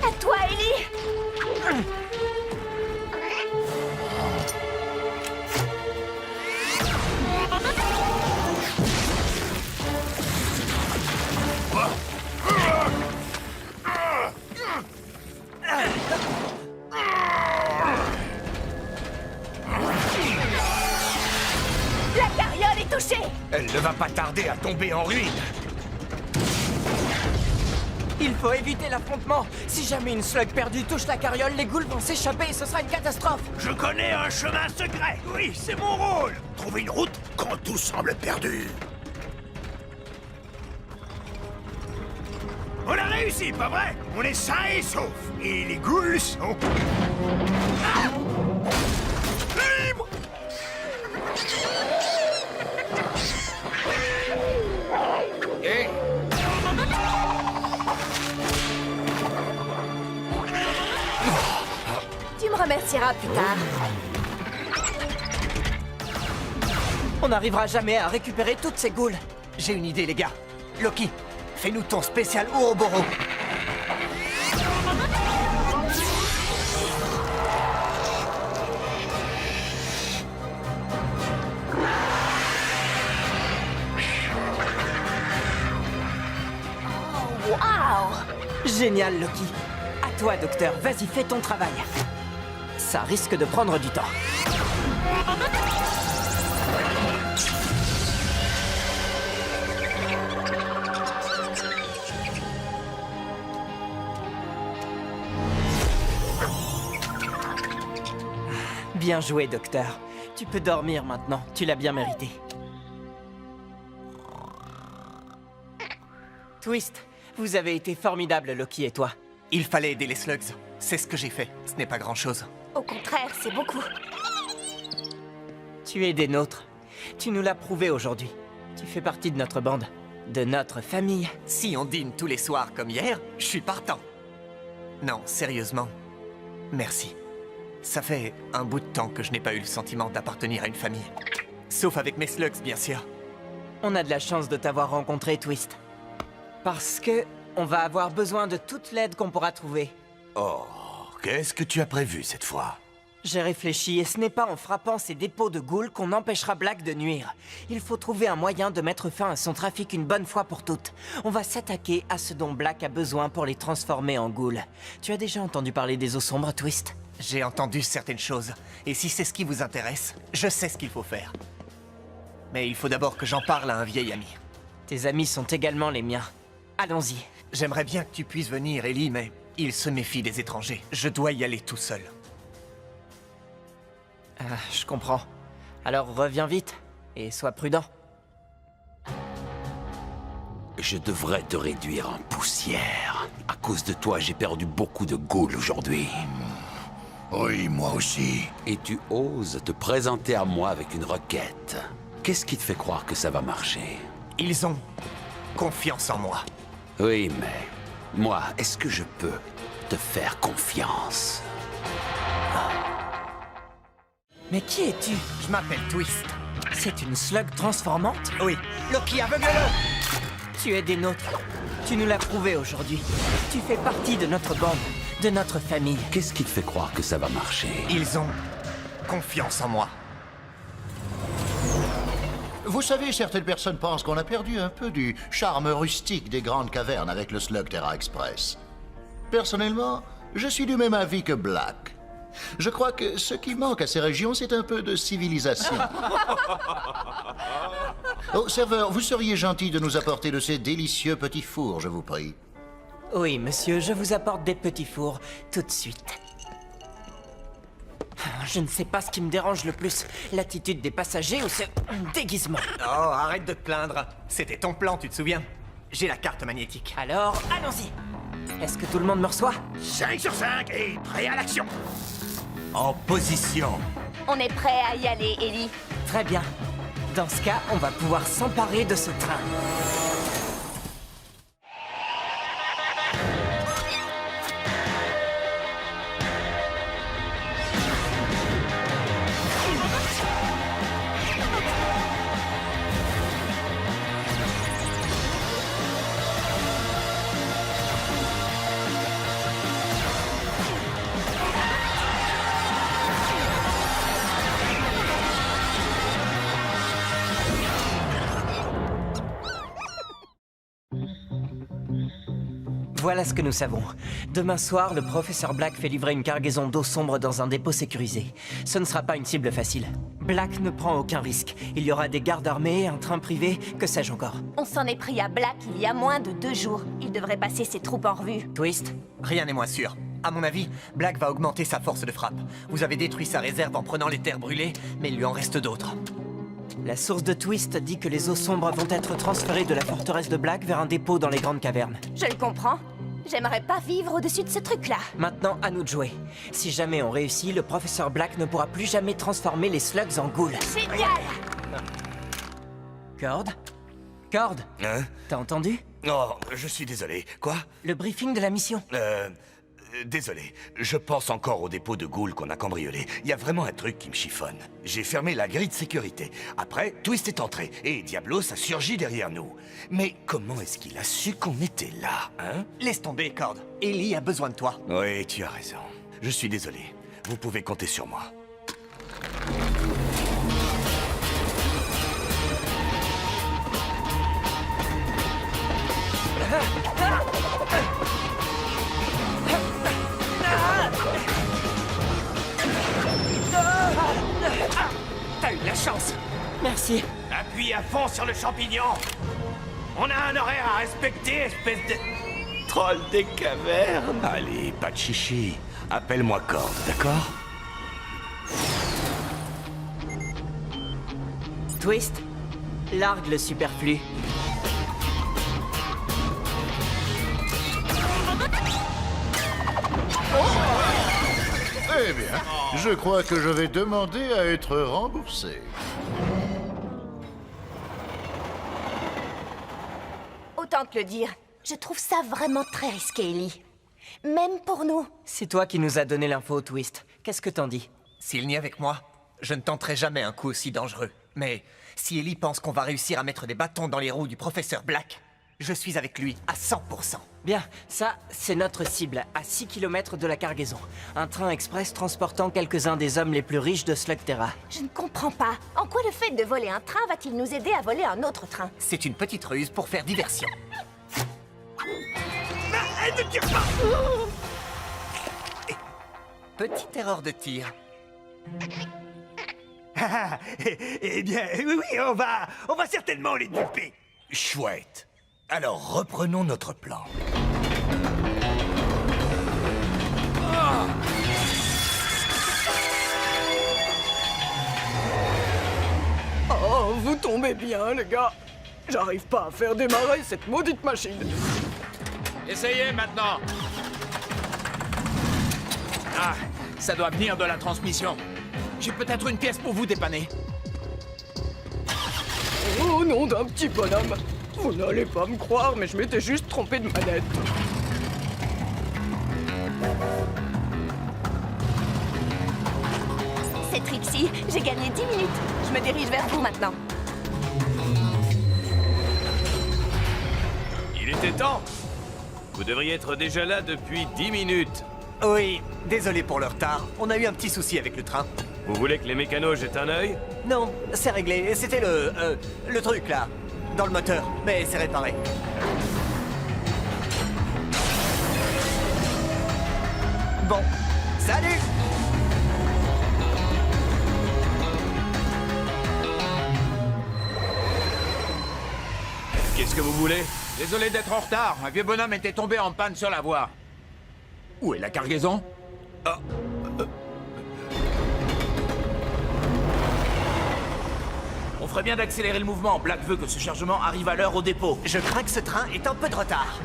À toi, Ellie! La carriole est touchée! Elle ne va pas tarder à tomber en ruine. Il faut éviter l'affrontement. Si jamais une slug perdue touche la carriole, les ghouls vont s'échapper et ce sera une catastrophe. Je connais un chemin secret. Oui, c'est mon rôle. Trouver une route quand tout semble perdu. On a réussi, pas vrai? On est sains et saufs. Et les ghouls sont... Ah! Libres! Hé! Tu me remercieras plus tard. On n'arrivera jamais à récupérer toutes ces ghouls. J'ai une idée, les gars. Loki, fais-nous ton spécial Ouroboros. Waouh! Génial, Loki. À toi, docteur. Vas-y, fais ton travail. Ça risque de prendre du temps. Bien joué, docteur. Tu peux dormir maintenant. Tu l'as bien mérité. Twist, vous avez été formidable, Loki et toi. Il fallait aider les slugs. C'est ce que j'ai fait. Ce n'est pas grand-chose. Au contraire, c'est beaucoup. Tu es des nôtres. Tu nous l'as prouvé aujourd'hui. Tu fais partie de notre bande, de notre famille. Si on dîne tous les soirs comme hier, je suis partant. Non, sérieusement, merci. Ça fait un bout de temps que je n'ai pas eu le sentiment d'appartenir à une famille. Sauf avec mes slugs, bien sûr. On a de la chance de t'avoir rencontré, Twist. Parce que on va avoir besoin de toute l'aide qu'on pourra trouver. Oh, qu'est-ce que tu as prévu cette fois? J'ai réfléchi et ce n'est pas en frappant ces dépôts de ghouls qu'on empêchera Black de nuire. Il faut trouver un moyen de mettre fin à son trafic une bonne fois pour toutes. On va s'attaquer à ce dont Black a besoin pour les transformer en ghouls. Tu as déjà entendu parler des eaux sombres, Twist? J'ai entendu certaines choses, et si c'est ce qui vous intéresse, je sais ce qu'il faut faire. Mais il faut d'abord que j'en parle à un vieil ami. Tes amis sont également les miens. Allons-y. J'aimerais bien que tu puisses venir, Ellie, mais il se méfie des étrangers. Je dois y aller tout seul. Je comprends. Alors reviens vite, et sois prudent. Je devrais te réduire en poussière. À cause de toi, j'ai perdu beaucoup de ghouls aujourd'hui. Oui, moi aussi. Et tu oses te présenter à moi avec une requête. Qu'est-ce qui te fait croire que ça va marcher? Ils ont confiance en moi. Oui, mais... moi, est-ce que je peux te faire confiance? Mais qui es-tu? Je m'appelle Twist. C'est une slug transformante? Oui. Loki, aveugle-le! Tu es des nôtres. Tu nous l'as prouvé aujourd'hui. Tu fais partie de notre bande, de notre famille. Qu'est-ce qui te fait croire que ça va marcher? Ils ont confiance en moi. Vous savez, certaines personnes pensent qu'on a perdu un peu du charme rustique des grandes cavernes avec le Slug Terra Express. Personnellement, je suis du même avis que Black. Je crois que ce qui manque à ces régions, c'est un peu de civilisation. Oh, serveur, vous seriez gentil de nous apporter de ces délicieux petits fours, je vous prie. Oui, monsieur, je vous apporte des petits fours tout de suite. Je ne sais pas ce qui me dérange le plus, l'attitude des passagers ou ce déguisement. Oh, arrête de te plaindre. C'était ton plan, tu te souviens? J'ai la carte magnétique. Alors, allons-y. Est-ce que tout le monde me reçoit? 5 sur 5 et prêt à l'action. En position. On est prêt à y aller, Ellie. Très bien. Dans ce cas, on va pouvoir s'emparer de ce train. Voilà ce que nous savons. Demain soir, le professeur Black fait livrer une cargaison d'eau sombre dans un dépôt sécurisé. Ce ne sera pas une cible facile. Black ne prend aucun risque. Il y aura des gardes armés, un train privé, que sais-je encore. On s'en est pris à Black il y a moins de 2 jours. Il devrait passer ses troupes en revue. Twist? Rien n'est moins sûr. À mon avis, Black va augmenter sa force de frappe. Vous avez détruit sa réserve en prenant les terres brûlées, mais il lui en reste d'autres. La source de Twist dit que les eaux sombres vont être transférées de la forteresse de Black vers un dépôt dans les grandes cavernes. Je le comprends. J'aimerais pas vivre au-dessus de ce truc-là. Maintenant, à nous de jouer. Si jamais on réussit, le professeur Black ne pourra plus jamais transformer les slugs en ghouls. Génial! Cord? Cord? Hein? T'as entendu? Oh, je suis désolé. Quoi? Le briefing de la mission. Désolé. Je pense encore au dépôt de ghouls qu'on a cambriolé. Il y a vraiment un truc qui me chiffonne. J'ai fermé la grille de sécurité. Après, Twist est entré et Diablos a surgi derrière nous. Mais comment est-ce qu'il a su qu'on était là, hein? Laisse tomber, Cord. Ellie a besoin de toi. Oui, tu as raison. Je suis désolé. Vous pouvez compter sur moi. T'as eu de la chance. Merci. Appuie à fond sur le champignon. On a un horaire à respecter, espèce de... troll des cavernes. Allez, pas de chichi. Appelle-moi Cord, d'accord? Twist, largue le superflu. Eh bien, je crois que je vais demander à être remboursé. Autant te le dire, je trouve ça vraiment très risqué, Ellie. Même pour nous. C'est toi qui nous as donné l'info, Twist. Qu'est-ce que t'en dis? S'il n'y est avec moi, je ne tenterai jamais un coup aussi dangereux. Mais si Ellie pense qu'on va réussir à mettre des bâtons dans les roues du professeur Black, je suis avec lui à 100%. Bien, ça, c'est notre cible, à 6 km de la cargaison. Un train express transportant quelques-uns des hommes les plus riches de Slugterra. Je ne comprends pas. En quoi le fait de voler un train va-t-il nous aider à voler un autre train? C'est une petite ruse pour faire diversion. Ne tire pas! Petite erreur de tir. Eh bien, oui, on va certainement les duper. Chouette. Alors, reprenons notre plan. Oh, vous tombez bien, les gars. J'arrive pas à faire démarrer cette maudite machine. Essayez maintenant. Ah, ça doit venir de la transmission. J'ai peut-être une pièce pour vous dépanner. Oh, nom d'un petit bonhomme. Vous n'allez pas me croire, mais je m'étais juste trompé de manette. C'est Trixie, j'ai gagné 10 minutes. Je me dirige vers vous maintenant. Il était temps. Vous devriez être déjà là depuis 10 minutes. Oui, désolé pour le retard. On a eu un petit souci avec le train. Vous voulez que les mécanos jettent un œil? Non, c'est réglé. C'était le truc, là. Dans le moteur. Mais c'est réparé. Bon. Salut! Qu'est-ce que vous voulez? Désolé d'être en retard. Un vieux bonhomme était tombé en panne sur la voie. Où est la cargaison? On ferait bien d'accélérer le mouvement. Black veut que ce chargement arrive à l'heure au dépôt. Je crains que ce train est un peu de retard.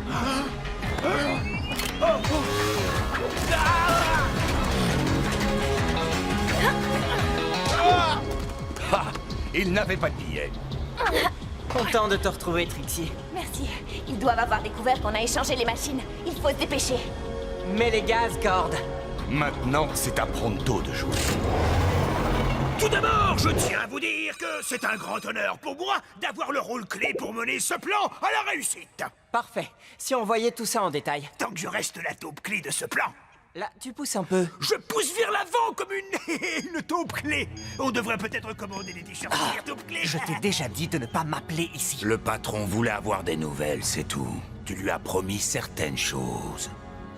Ah, il n'avait pas de billet. Content de te retrouver, Trixie. Merci. Ils doivent avoir découvert qu'on a échangé les machines. Il faut se dépêcher. Mets les gaz, Cord. Maintenant, c'est à Pronto de jouer. Tout d'abord, je tiens à vous dire que c'est un grand honneur pour moi d'avoir le rôle clé pour mener ce plan à la réussite. Parfait. Si on voyait tout ça en détail. Tant que je reste la taupe clé de ce plan. Là, tu pousses un peu. Je pousse vers l'avant comme une taupe clé. On devrait peut-être commander des t-shirts taupe clé. Je t'ai déjà dit de ne pas m'appeler ici. Le patron voulait avoir des nouvelles, c'est tout. Tu lui as promis certaines choses.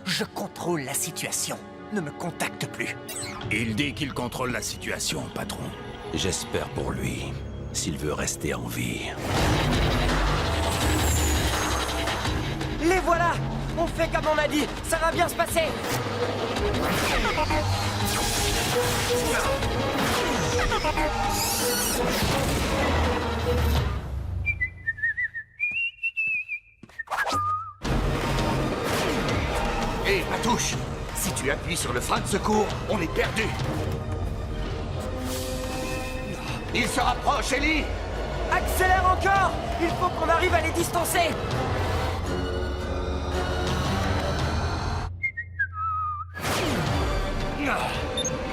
Je contrôle la situation. Ne me contacte plus. Il dit qu'il contrôle la situation, patron. J'espère pour lui, s'il veut rester en vie. Les voilà! On fait comme on a dit. Ça va bien se passer. Hé, Matouche, si tu appuies sur le frein de secours, on est perdu. Il se rapproche, Ellie. Accélère encore! Il faut qu'on arrive à les distancer.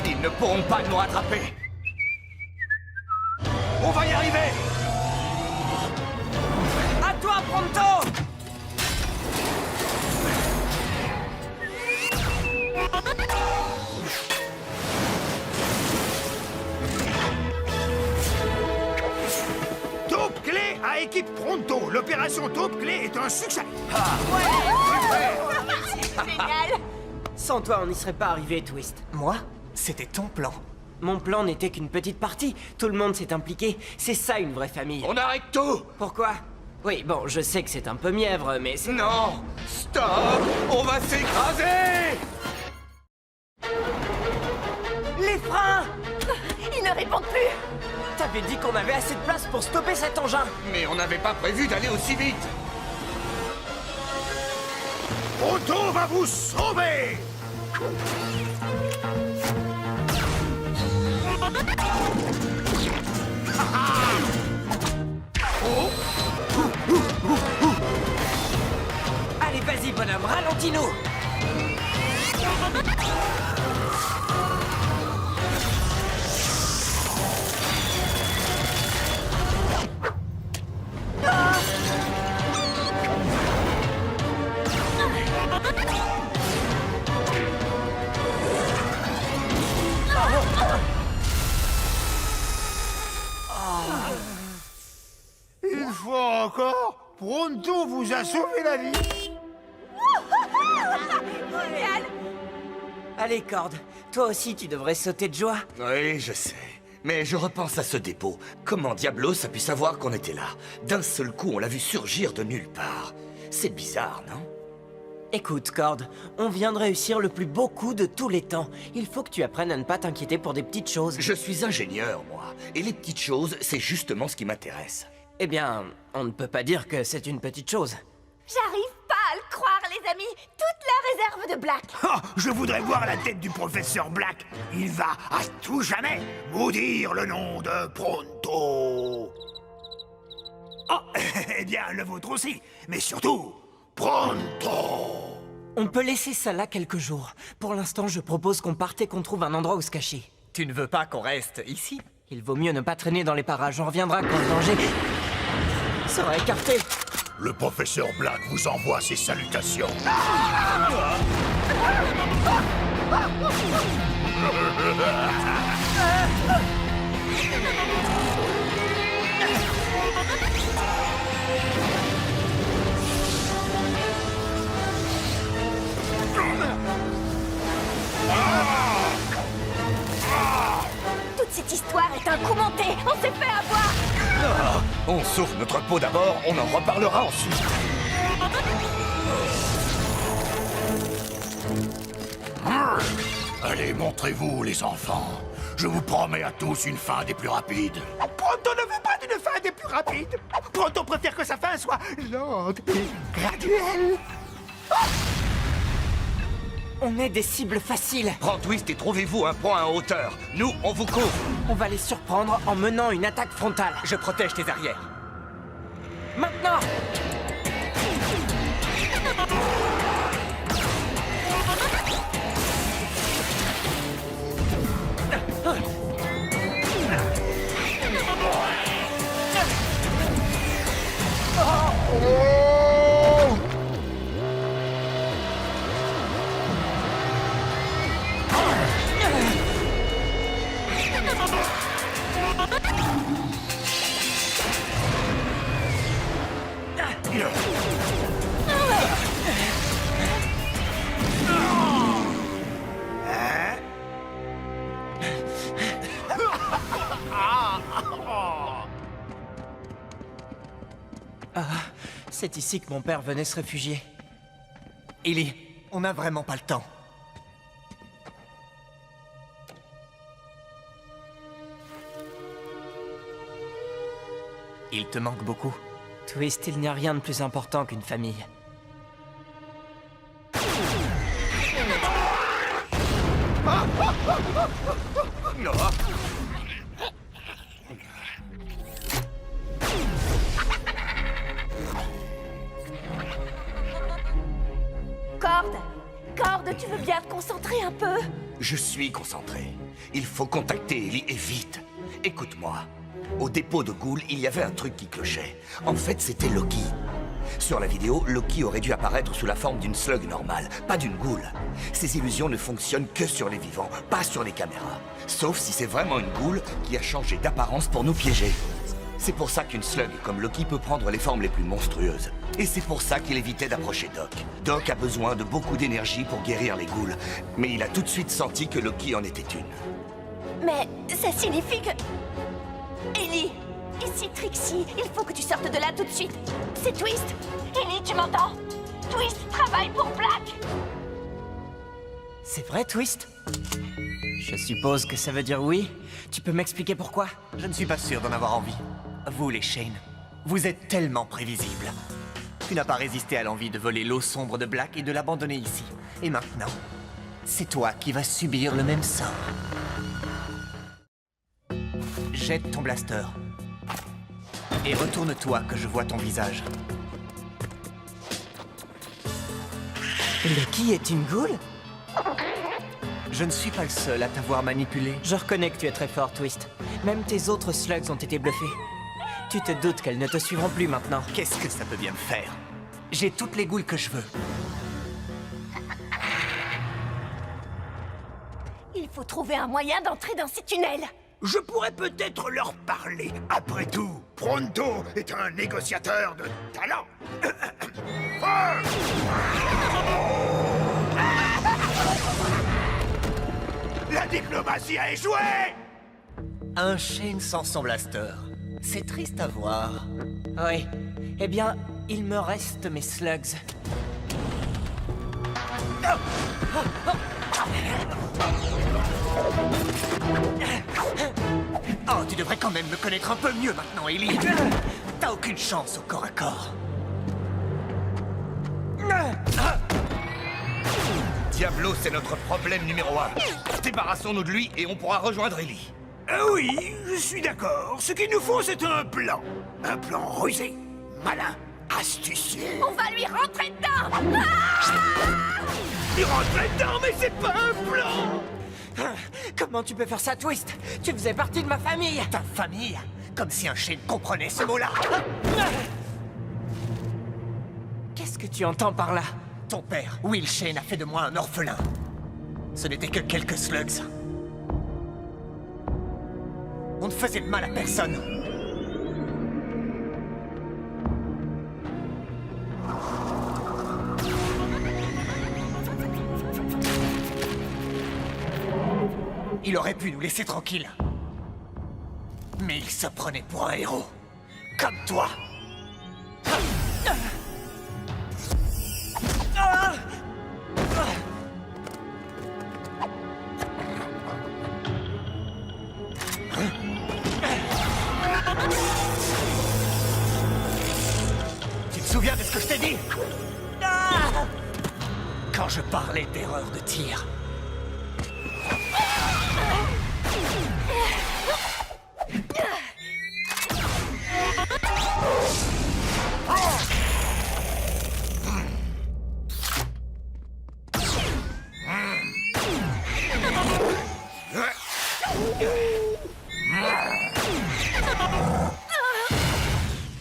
Ils ne pourront pas nous rattraper. On va y arriver. À toi, Pronto! Taupe clé à équipe Pronto. L'opération Taupe clé est un succès. Génial. Sans toi, on n'y serait pas arrivé, Twist. Moi? C'était ton plan. Mon plan n'était qu'une petite partie. Tout le monde s'est impliqué. C'est ça, une vraie famille. On arrête tout. Pourquoi? Oui, bon, je sais que c'est un peu mièvre, mais c'est... Non. Stop. On va s'écraser. Les freins! Ils ne répondent plus. T'avais dit qu'on avait assez de place pour stopper cet engin. Mais on n'avait pas prévu d'aller aussi vite. Pronto va vous sauver. Allez, vas-y, bonhomme, ralentis-nous. encore, Pronto vous a sauvé la vie. Génial! Allez, Cord, toi aussi tu devrais sauter de joie. Oui, je sais. Mais je repense à ce dépôt. Comment Diablos a pu savoir qu'on était là? D'un seul coup, on l'a vu surgir de nulle part. C'est bizarre, non? Écoute, Cord, on vient de réussir le plus beau coup de tous les temps. Il faut que tu apprennes à ne pas t'inquiéter pour des petites choses. Je suis ingénieur, moi. Et les petites choses, c'est justement ce qui m'intéresse. Eh bien, on ne peut pas dire que c'est une petite chose. J'arrive pas à le croire, les amis. Toute la réserve de Black. Oh, je voudrais voir la tête du professeur Black. Il va à tout jamais maudire le nom de Pronto. Oh, eh bien, le vôtre aussi. Mais surtout, Pronto. On peut laisser ça là quelques jours. Pour l'instant, je propose qu'on parte et qu'on trouve un endroit où se cacher. Tu ne veux pas qu'on reste ici? Il vaut mieux ne pas traîner dans les parages. On reviendra quand le danger sera écarté. Le professeur Black vous envoie ses salutations. Toute cette histoire est un coup monté. On s'est fait avoir. On souffle notre peau d'abord, on en reparlera ensuite. Allez, montrez-vous, les enfants. Je vous promets à tous une fin des plus rapides. Pronto ne veut pas d'une fin des plus rapides. Pronto préfère que sa fin soit lente et graduelle. On est des cibles faciles. Prends Twist et trouvez-vous un point en hauteur. Nous, on vous couvre. On va les surprendre en menant une attaque frontale. Je protège tes arrières. Maintenant! C'est ici que mon père venait se réfugier. Ellie, on n'a vraiment pas le temps. Il te manque beaucoup. Twist, il n'y a rien de plus important qu'une famille. Corde, tu veux bien te concentrer un peu? Je suis concentré. Il faut contacter Ellie et vite. Écoute-moi. Au dépôt de Ghoul, il y avait un truc qui clochait. En fait, c'était Loki. Sur la vidéo, Loki aurait dû apparaître sous la forme d'une slug normale, pas d'une Ghoul. Ces illusions ne fonctionnent que sur les vivants, pas sur les caméras. Sauf si c'est vraiment une Ghoul qui a changé d'apparence pour nous piéger. C'est pour ça qu'une slug comme Loki peut prendre les formes les plus monstrueuses. Et c'est pour ça qu'il évitait d'approcher Doc. Doc a besoin de beaucoup d'énergie pour guérir les ghouls, mais il a tout de suite senti que Loki en était une. Mais ça signifie que... Ellie, ici Trixie, il faut que tu sortes de là tout de suite. C'est Twist. Ellie, tu m'entends? Twist travaille pour Black. C'est vrai, Twist? Je suppose que ça veut dire oui. Tu peux m'expliquer pourquoi? Je ne suis pas sûr d'en avoir envie. Vous, les Shane, vous êtes tellement prévisibles. Tu n'as pas résisté à l'envie de voler l'eau sombre de Black et de l'abandonner ici. Et maintenant, c'est toi qui vas subir le même sort. Jette ton blaster. Et retourne-toi que je vois ton visage. Loki est une ghoul? Je ne suis pas le seul à t'avoir manipulé. Je reconnais que tu es très fort, Twist. Même tes autres slugs ont été bluffés. Tu te doutes qu'elles ne te suivront plus maintenant. Qu'est-ce que ça peut bien me faire? J'ai toutes les ghouls que je veux. Il faut trouver un moyen d'entrer dans ces tunnels. Je pourrais peut-être leur parler. Après tout, Pronto est un négociateur de talent. La diplomatie a échoué! Un Shane sans son blaster. C'est triste à voir. Oui. Eh bien, il me reste mes slugs. Oh, tu devrais quand même me connaître un peu mieux maintenant, Ellie. T'as aucune chance au corps à corps. Diablo, c'est notre problème numéro 1. Débarrassons-nous de lui et on pourra rejoindre Ellie. Oui, je suis d'accord. Ce qu'il nous faut, c'est un plan. Un plan rusé, malin, astucieux. On va lui rentrer dedans. Lui rentrer dedans, mais c'est pas un plan. Comment tu peux faire ça, Twist? Tu faisais partie de ma famille. Ta famille? Comme si un Shane comprenait ce mot-là. Qu'est-ce que tu entends par là? Ton père, Will Shane, a fait de moi un orphelin. Ce n'était que quelques slugs. On ne faisait de mal à personne. Il aurait pu nous laisser tranquilles. Mais il se prenait pour un héros. Comme toi. Tu te souviens de ce que je t'ai dit? Quand je parlais d'erreur de tir.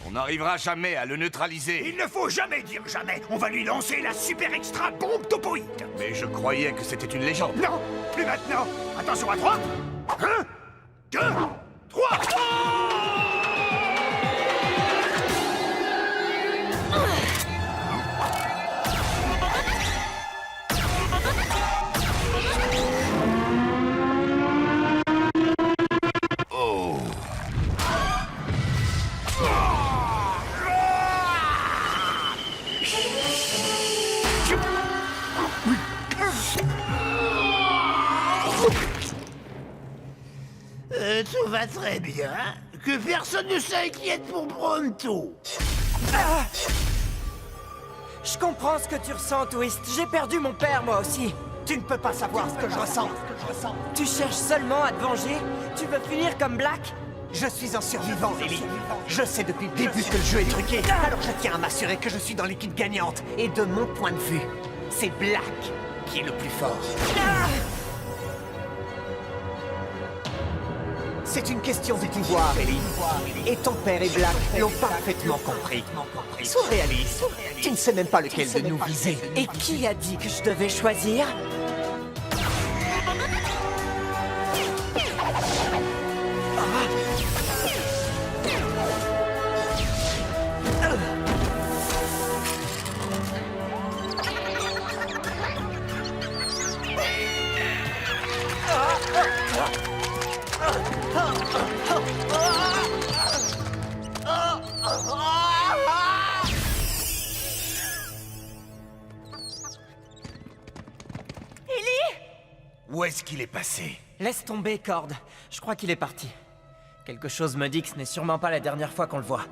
On n'arrivera jamais à le neutraliser. Il ne faut jamais dire jamais. On va lui lancer la super extra bombe topoïde. Mais je croyais que c'était une légende. Non, plus maintenant. Attention à 3. 1, 2, 3. Tout va très bien. Que personne ne s'inquiète pour Pronto. Je comprends ce que tu ressens, Twist. J'ai perdu mon père, moi aussi. Tu ne peux pas savoir ce que je ressens. Tu cherches seulement à te venger? Tu veux finir comme Black? Je suis un survivant, Ellie. Je sais depuis le début que le jeu est truqué. Alors je tiens à m'assurer que je suis dans l'équipe gagnante. Et de mon point de vue, c'est Black qui est le plus fort. C'est une question de pouvoir, Ellie. Et ton père et Black l'ont parfaitement compris. Sois réaliste. Tu ne sais même pas lequel de nous viser. Et qui a dit que je devais choisir? Où est-ce qu'il est passé? Laisse tomber, Cord. Je crois qu'il est parti. Quelque chose me dit que ce n'est sûrement pas la dernière fois qu'on le voit.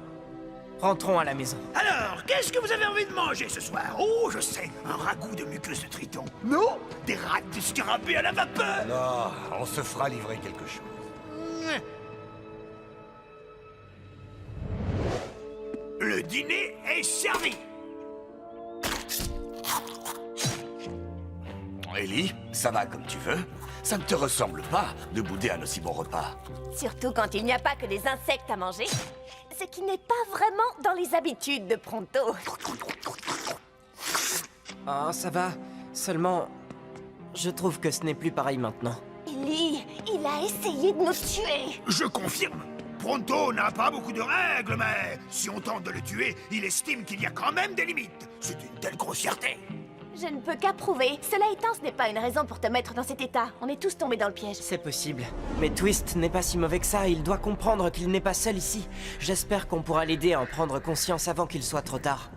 Rentrons à la maison. Alors, qu'est-ce que vous avez envie de manger ce soir? Oh, je sais, un ragoût de muqueuse de triton. Non, des rats de scarabée à la vapeur. Non, on se fera livrer quelque chose. Le dîner est servi. Ellie, ça va comme tu veux. Ça ne te ressemble pas de bouder un aussi bon repas. Surtout quand il n'y a pas que des insectes à manger. Ce qui n'est pas vraiment dans les habitudes de Pronto. Oh, ça va. Seulement, je trouve que ce n'est plus pareil maintenant. Ellie, il a essayé de nous tuer. Je confirme. Pronto n'a pas beaucoup de règles, mais si on tente de le tuer, il estime qu'il y a quand même des limites. C'est une telle grossièreté. Je ne peux qu'approuver. Cela étant, ce n'est pas une raison pour te mettre dans cet état. On est tous tombés dans le piège. C'est possible. Mais Twist n'est pas si mauvais que ça, il doit comprendre qu'il n'est pas seul ici. J'espère qu'on pourra l'aider à en prendre conscience avant qu'il soit trop tard.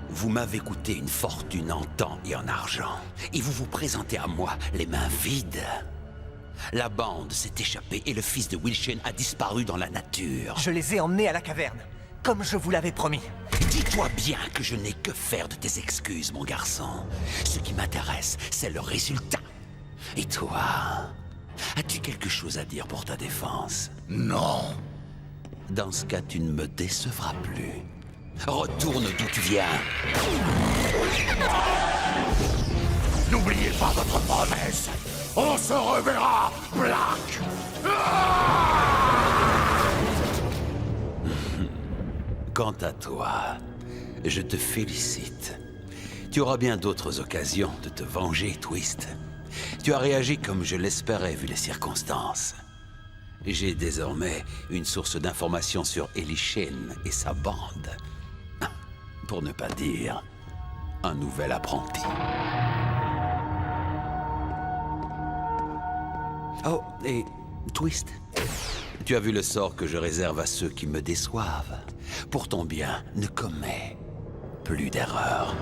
Vous m'avez coûté une fortune en temps et en argent. Et vous vous présentez à moi les mains vides. La bande s'est échappée et le fils de Wilshen a disparu dans la nature. Je les ai emmenés à la caverne, comme je vous l'avais promis. Dis-toi bien que je n'ai que faire de tes excuses, mon garçon. Ce qui m'intéresse, c'est le résultat. Et toi, as-tu quelque chose à dire pour ta défense? Non. Dans ce cas, tu ne me décevras plus. Retourne d'où tu viens. N'oubliez pas votre promesse. On se reverra, Black. Quant à toi, je te félicite. Tu auras bien d'autres occasions de te venger, Twist. Tu as réagi comme je l'espérais vu les circonstances. J'ai désormais une source d'informations sur Ellie Sheen et sa bande. Pour ne pas dire un nouvel apprenti. Oh, et Twist, tu as vu le sort que je réserve à ceux qui me déçoivent. Pour ton bien, ne commets plus d'erreurs.